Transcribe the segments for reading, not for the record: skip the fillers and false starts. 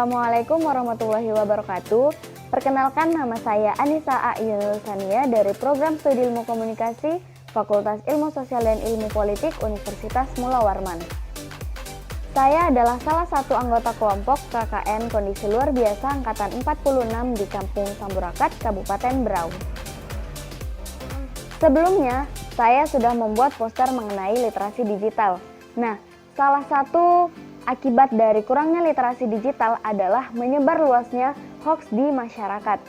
Assalamualaikum warahmatullahi wabarakatuh. Perkenalkan, nama saya Anissa Ayunusania dari Program Studi Ilmu Komunikasi Fakultas Ilmu Sosial dan Ilmu Politik Universitas Mula Warman. Saya adalah salah satu anggota kelompok KKN Kondisi Luar Biasa Angkatan 46 di Kampung Samburakat, Kabupaten Berau. Sebelumnya, saya sudah membuat poster mengenai literasi digital. Nah, salah satu akibat dari kurangnya literasi digital adalah menyebar luasnya hoax di masyarakat.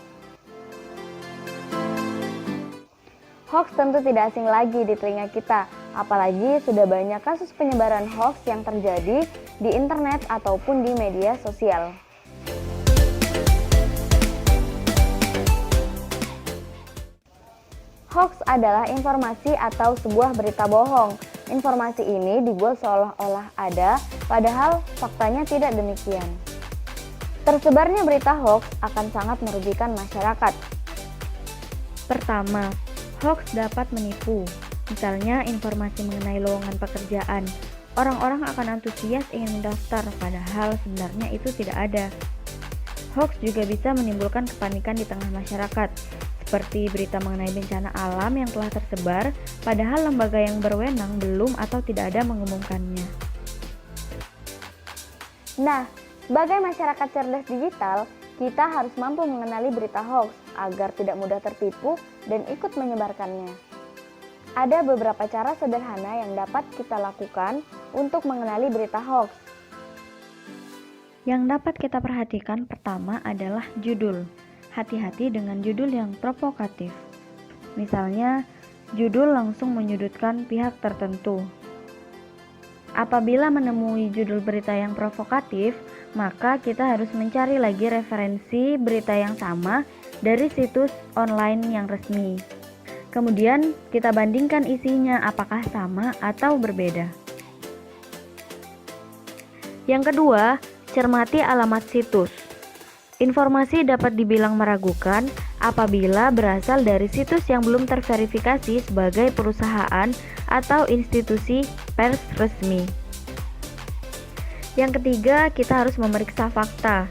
Hoax tentu tidak asing lagi di telinga kita, apalagi sudah banyak kasus penyebaran hoax yang terjadi di internet ataupun di media sosial. Hoax adalah informasi atau sebuah berita bohong. Informasi ini dibuat seolah-olah ada, padahal faktanya tidak demikian. Tersebarnya berita hoax akan sangat merugikan masyarakat. Pertama, hoax dapat menipu. Misalnya informasi mengenai lowongan pekerjaan. Orang-orang akan antusias ingin mendaftar, padahal sebenarnya itu tidak ada. Hoax juga bisa menimbulkan kepanikan di tengah masyarakat, seperti berita mengenai bencana alam yang telah tersebar, padahal lembaga yang berwenang belum atau tidak ada mengumumkannya. Nah, sebagai masyarakat cerdas digital, kita harus mampu mengenali berita hoax agar tidak mudah tertipu dan ikut menyebarkannya. Ada beberapa cara sederhana yang dapat kita lakukan untuk mengenali berita hoax. Yang dapat kita perhatikan pertama adalah judul. Hati-hati dengan judul yang provokatif. Misalnya, judul langsung menyudutkan pihak tertentu. Apabila menemui judul berita yang provokatif, maka kita harus mencari lagi referensi berita yang sama dari situs online yang resmi. Kemudian, kita bandingkan isinya apakah sama atau berbeda. Yang kedua, cermati alamat situs. Informasi dapat dibilang meragukan apabila berasal dari situs yang belum terverifikasi sebagai perusahaan atau institusi pers resmi. Yang ketiga, kita harus memeriksa fakta.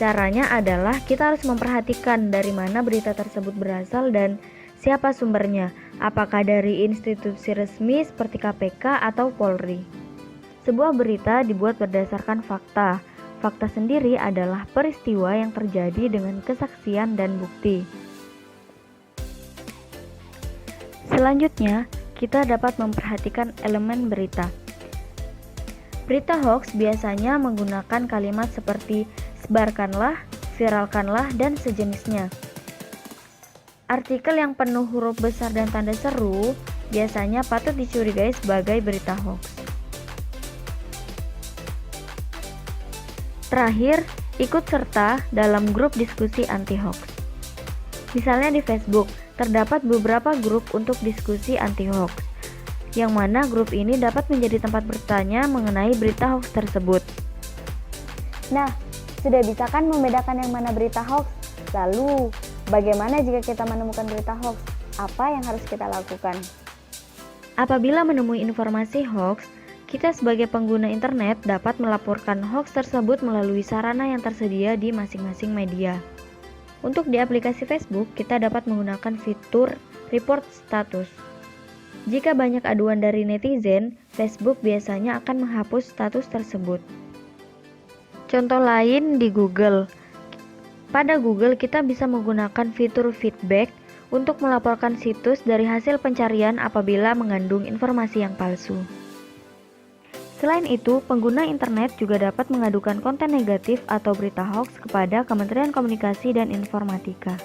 Caranya adalah kita harus memperhatikan dari mana berita tersebut berasal dan siapa sumbernya, apakah dari institusi resmi seperti KPK atau Polri. Sebuah berita dibuat berdasarkan fakta. Fakta sendiri adalah peristiwa yang terjadi dengan kesaksian dan bukti. Selanjutnya, kita dapat memperhatikan elemen berita. Berita hoax biasanya menggunakan kalimat seperti sebarkanlah, viralkanlah, dan sejenisnya. Artikel yang penuh huruf besar dan tanda seru biasanya patut dicurigai sebagai berita hoax. Terakhir, ikut serta dalam grup diskusi anti-hoax. Misalnya di Facebook, terdapat beberapa grup untuk diskusi anti-hoax, yang mana grup ini dapat menjadi tempat bertanya mengenai berita hoax tersebut. Nah, sudah bisa kan membedakan yang mana berita hoax? Lalu, bagaimana jika kita menemukan berita hoax? Apa yang harus kita lakukan? Apabila menemui informasi hoax, kita sebagai pengguna internet dapat melaporkan hoax tersebut melalui sarana yang tersedia di masing-masing media. Untuk di aplikasi Facebook, kita dapat menggunakan fitur report status. Jika banyak aduan dari netizen, Facebook biasanya akan menghapus status tersebut. Contoh lain di Google. Pada Google, kita bisa menggunakan fitur feedback untuk melaporkan situs dari hasil pencarian apabila mengandung informasi yang palsu. Selain itu, pengguna internet juga dapat mengadukan konten negatif atau berita hoax kepada Kementerian Komunikasi dan Informatika.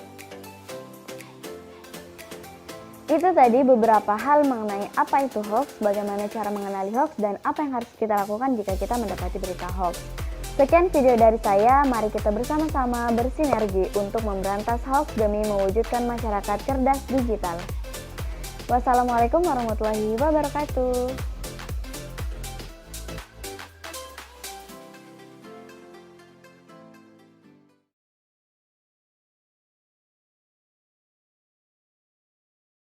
Itu tadi beberapa hal mengenai apa itu hoax, bagaimana cara mengenali hoax, dan apa yang harus kita lakukan jika kita mendapati berita hoax. Sekian video dari saya, mari kita bersama-sama bersinergi untuk memberantas hoax demi mewujudkan masyarakat cerdas digital. Wassalamualaikum warahmatullahi wabarakatuh.